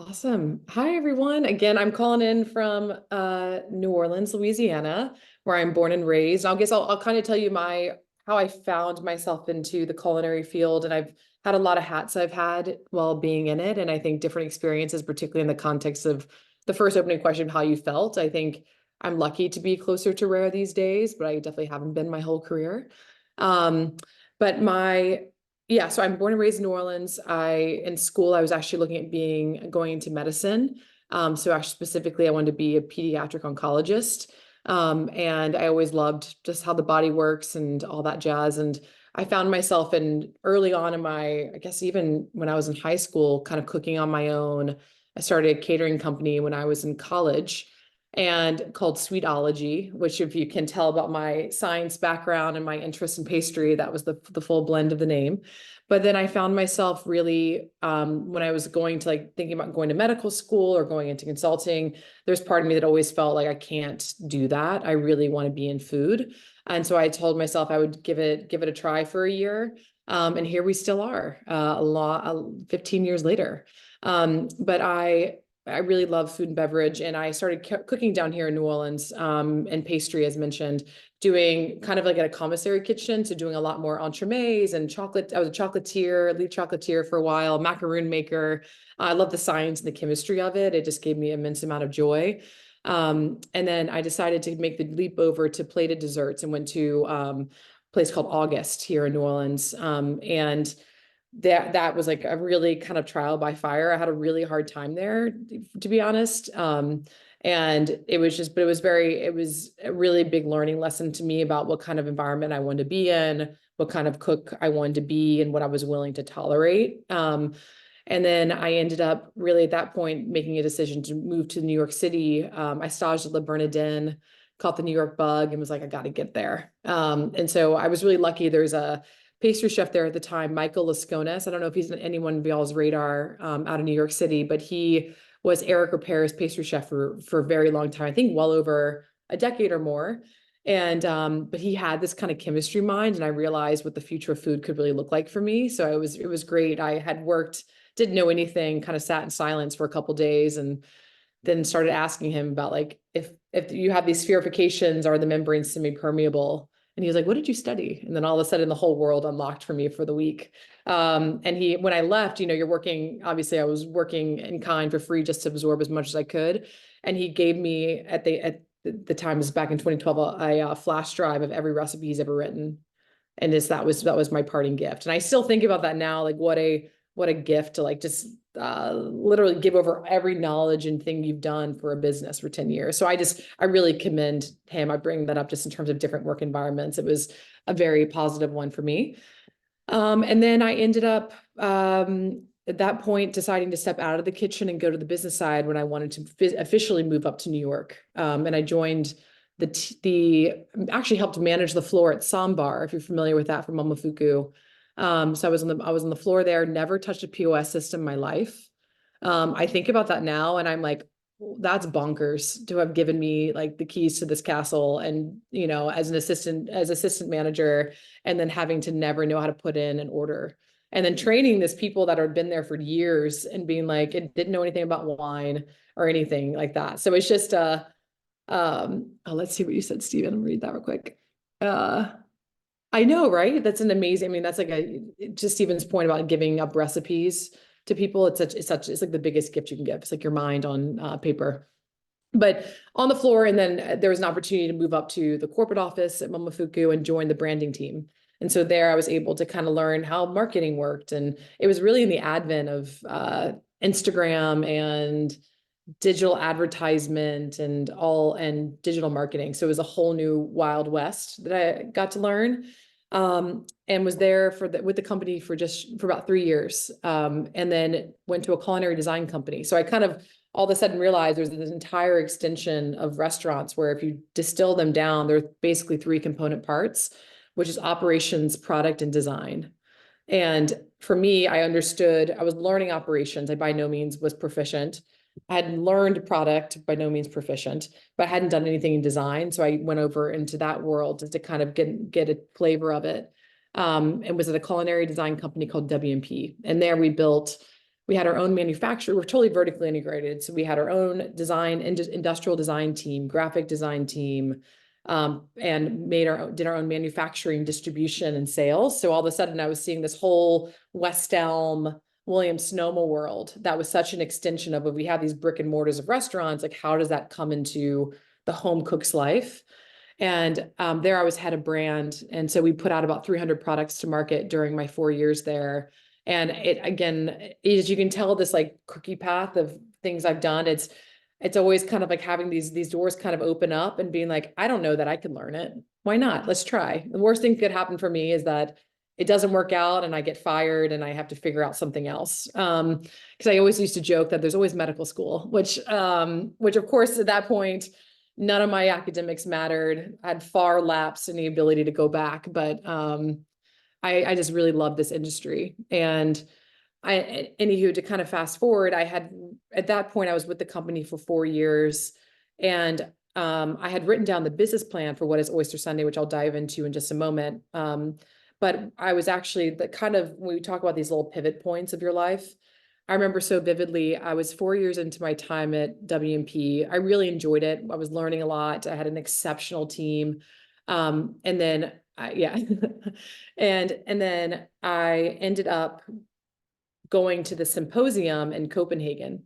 Awesome. Hi, everyone. Again, I'm calling in from New Orleans, Louisiana, where I'm born and raised. I'll kind of tell you how I found myself into the culinary field, and I've had a lot of hats I've had while being in it, and I think different experiences, particularly in the context of the first opening question, how you felt. I think I'm lucky to be closer to rare these days, but I definitely haven't been my whole career. Um, but my Yeah, so I'm born and raised in New Orleans. In school, I was actually looking at going into medicine. So actually specifically, I wanted to be a pediatric oncologist. And I always loved just how the body works and all that jazz. And I found myself early on in I guess even when I was in high school, kind of cooking on my own. I started a catering company when I was in college and called Sweetology, which if you can tell about my science background and my interest in pastry, that was the full blend of the name. But then I found myself really, when I was going to thinking about going to medical school or going into consulting, there's part of me that always felt like I can't do that. I really want to be in food. And so I told myself I would give it a try for a year. And here we still are, 15 years later. But I really love food and beverage, and I started cooking down here in New Orleans, and pastry, as mentioned, doing kind of like at a commissary kitchen, so doing a lot more entremets and chocolate. I was a chocolatier, lead chocolatier for a while, macaroon maker. I love the science and the chemistry of it. It just gave me an immense amount of joy. And then I decided to make the leap over to plated desserts and went to a place called August here in New Orleans. And that was like a really kind of trial by fire. I had a really hard time there, to be honest. And but it was a really big learning lesson to me about what kind of environment I wanted to be in, what kind of cook I wanted to be, and what I was willing to tolerate. And then I ended up really at that point making a decision to move to New York City. I staged at Le Bernardin, caught the New York bug, and was like, I got to get there. And so I was really lucky. There's a pastry chef there at the time, Michael Lasconis. I don't know if he's on anyone of y'all's radar, out of New York City, but he was Eric Ripert's pastry chef for a very long time. I think well over a decade or more. And but he had this kind of chemistry mind, and I realized what the future of food could really look like for me. So it was great. I had worked, didn't know anything, kind of sat in silence for a couple days, and then started asking him about like if you have these spherifications, are the membranes semi-permeable? And he was like, what did you study? And then all of a sudden the whole world unlocked for me for the week. When I left, you're working, obviously I was working in kind for free just to absorb as much as I could. And he gave me at the time, this was back in 2012, a flash drive of every recipe he's ever written. And that was my parting gift. And I still think about that now, like what a gift to like just literally give over every knowledge and thing you've done for a business for 10 years. So I really commend him. I bring that up just in terms of different work environments. It was a very positive one for me. And then I ended up at that point deciding to step out of the kitchen and go to the business side when I wanted to officially move up to New York. And I joined actually helped manage the floor at Sambar, if you're familiar with that, from Momofuku. So I was on the floor there, never touched a POS system in my life. I think about that now and I'm like, that's bonkers to have given me like the keys to this castle and, as assistant manager, and then having to never know how to put in an order. And then training this people that had been there for years and being like, it didn't know anything about wine or anything like that. So it's just, let's see what you said, Stephen. I'll read that real quick. I know, right? That's an amazing, I mean, that's like to Stephen's point about giving up recipes to people. It's like the biggest gift you can give. It's like your mind on paper. But on the floor, and then there was an opportunity to move up to the corporate office at Momofuku and join the branding team. And so there I was able to kind of learn how marketing worked. And it was really in the advent of Instagram and digital advertisement and digital marketing. So it was a whole new wild west that I got to learn. And was there with the company for about 3 years. And then went to a culinary design company. So I kind of all of a sudden realized there's this entire extension of restaurants where if you distill them down, there's basically 3 component parts, which is operations, product, and design. And for me, I was learning operations. I by no means was proficient. I had learned product, by no means proficient, but I hadn't done anything in design. So I went over into that world just to kind of get a flavor of it. And was at a culinary design company called W&P. And there we built We had our own manufacturer. We're totally vertically integrated. So we had our own design, industrial design team, graphic design team, and did our own manufacturing, distribution, and sales. So all of a sudden I was seeing this whole West Elm, Williams Sonoma world that was such an extension of, if we have these brick and mortars of restaurants, like how does that come into the home cook's life? And there I was head of brand. And so we put out about 300 products to market during my 4 years there. And it, again, as you can tell, this like cookie path of things I've done, it's always kind of like having these doors kind of open up and being like, I don't know that I can learn it. Why not? Let's try. The worst thing that could happen for me is that it doesn't work out and I get fired and I have to figure out something else. Because I always used to joke that there's always medical school, which of course at that point, none of my academics mattered. I had far lapsed in the ability to go back, but I just really love this industry. And anywho, to kind of fast forward, at that point, I was with the company for 4 years, and I had written down the business plan for what is Oyster Sunday, which I'll dive into in just a moment. But I was actually when we talk about these little pivot points of your life, I remember so vividly. I was 4 years into my time at W&P. I really enjoyed it. I was learning a lot. I had an exceptional team. And then, yeah. and then I ended up going to the symposium in Copenhagen,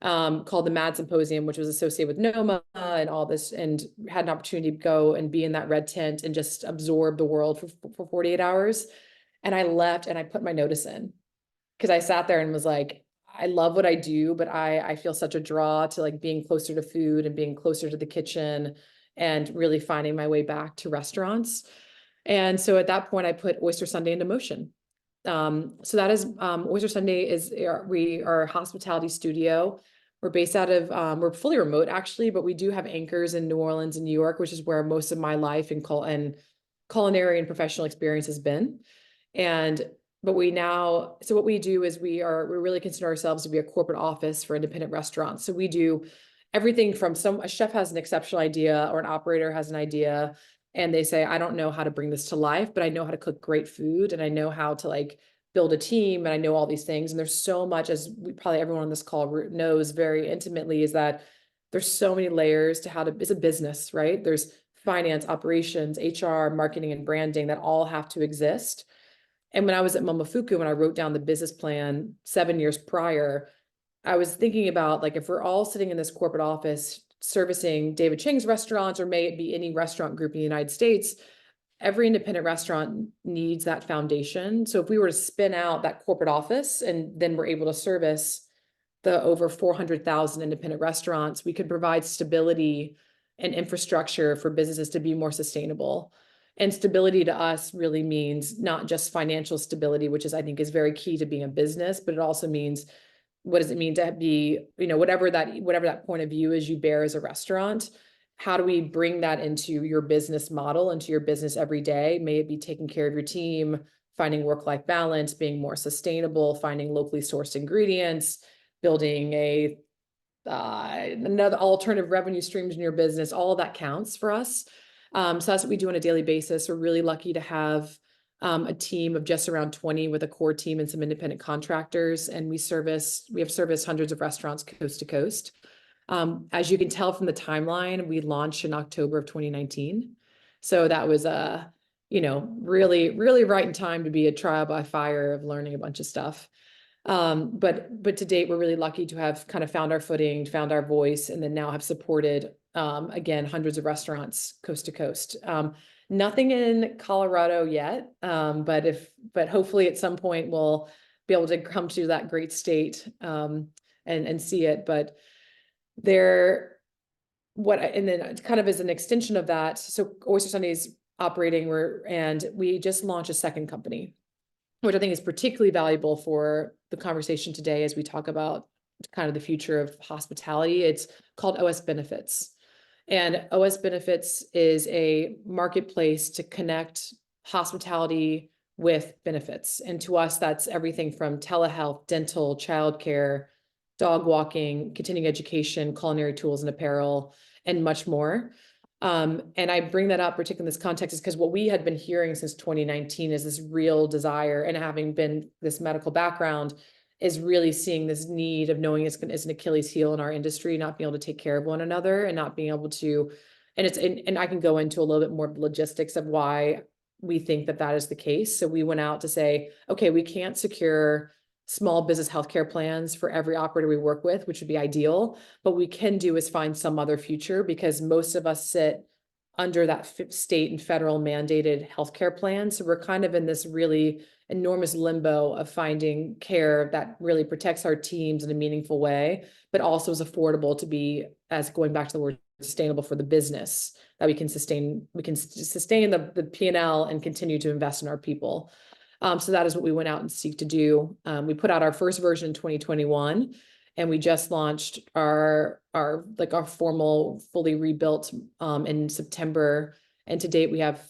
called the MAD Symposium, which was associated with NOMA and all this, and had an opportunity to go and be in that red tent and just absorb the world for 48 hours. And I left and I put my notice in, because I sat there and was like, I love what I do, but I feel such a draw to like being closer to food and being closer to the kitchen and really finding my way back to restaurants. And so at that point, I put Oyster Sunday into motion. So that is, Oyster Sunday we are a hospitality studio. We're based out of, we're fully remote actually, but we do have anchors in New Orleans and New York, which is where most of my life and culinary and professional experience has been. But so what we do is we really consider ourselves to be a corporate office for independent restaurants. So we do everything from a chef has an exceptional idea or an operator has an idea and they say, I don't know how to bring this to life, but I know how to cook great food and I know how to like build a team and I know all these things. And there's so much, as probably everyone on this call knows very intimately, is that there's so many layers to it's a business, right? There's finance, operations, HR, marketing, and branding that all have to exist. And when I was at Momofuku, when I wrote down the business plan 7 years prior, I was thinking about like, if we're all sitting in this corporate office servicing David Chang's restaurants, or may it be any restaurant group in the United States, every independent restaurant needs that foundation. So if we were to spin out that corporate office and then we're able to service the over 400,000 independent restaurants, we could provide stability and infrastructure for businesses to be more sustainable. And stability to us really means not just financial stability, which I think is very key to being a business, but it also means, what does it mean to be, whatever that point of view is you bear as a restaurant, how do we bring that into your business model, into your business every day? May it be taking care of your team, finding work-life balance, being more sustainable, finding locally sourced ingredients, building another alternative revenue streams in your business. All of that counts for us. So that's what we do on a daily basis. We're really lucky to have a team of just around 20 with a core team and some independent contractors. And we have serviced hundreds of restaurants coast to coast. As you can tell from the timeline, we launched in October of 2019. So that was really, really right in time to be a trial by fire of learning a bunch of stuff. But to date, we're really lucky to have kind of found our footing, found our voice, and then now have supported, again, hundreds of restaurants coast to coast. Nothing in Colorado yet, but hopefully at some point we'll be able to come to that great state, and see it. But and then kind of as an extension of that, so Oyster Sunday is operating, and we just launched a second company, which I think is particularly valuable for the conversation today as we talk about kind of the future of hospitality. It's called OS Benefits. And OS Benefits is a marketplace to connect hospitality with benefits. And to us, that's everything from telehealth, dental, childcare, dog walking, continuing education, culinary tools and apparel, and much more. And I bring that up, particularly in this context, is because what we had been hearing since 2019 is this real desire, and having been this medical background, is really seeing this need of knowing it's an Achilles heel in our industry, not being able to take care of one another and not being able to, and I can go into a little bit more logistics of why we think that that is the case. So we went out to say, okay, we can't secure small business healthcare plans for every operator we work with, which would be ideal. But we can do is find some other future, because most of us sit under that state and federal mandated healthcare plan. So we're kind of in this really enormous limbo of finding care that really protects our teams in a meaningful way, but also is affordable to be, as going back to the word, sustainable for the business, that we can sustain the P&L and continue to invest in our people. So that is what we went out and seek to do. We put out our first version in 2021, and we just launched our formal, fully rebuilt in September. And to date, we have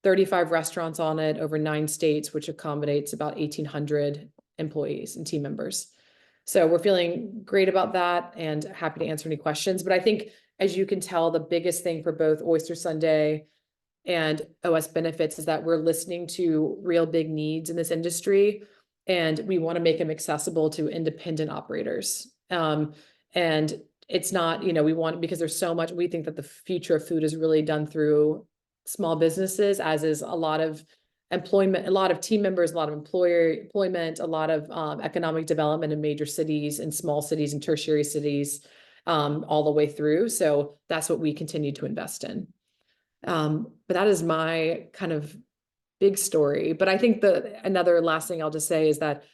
35 restaurants on it, over 9 states, which accommodates about 1,800 employees and team members. So we're feeling great about that and happy to answer any questions. But I think, as you can tell, the biggest thing for both Oyster Sunday and OS Benefits is that we're listening to real big needs in this industry, and we want to make them accessible to independent operators. And it's not, we want, because there's so much, we think that the future of food is really done through small businesses, as is a lot of employment, a lot of team members, a lot of employment, a lot of economic development in major cities and small cities and tertiary cities, all the way through. So that's what we continue to invest in. But that is my kind of big story. But I think another last thing I'll just say is that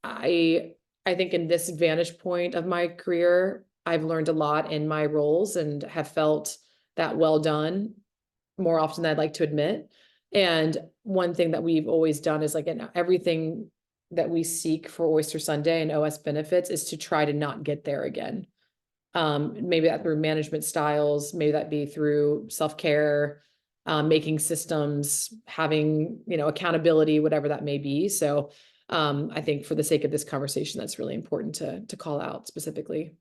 I think in this vantage point of my career, I've learned a lot in my roles and have felt that well done more often than I'd like to admit. And one thing that we've always done is, like, in everything that we seek for Oyster Sunday and OS Benefits, is to try to not get there again. Maybe that through management styles, maybe that be through self-care, making systems, having, accountability, whatever that may be. So I think for the sake of this conversation, that's really important to call out specifically.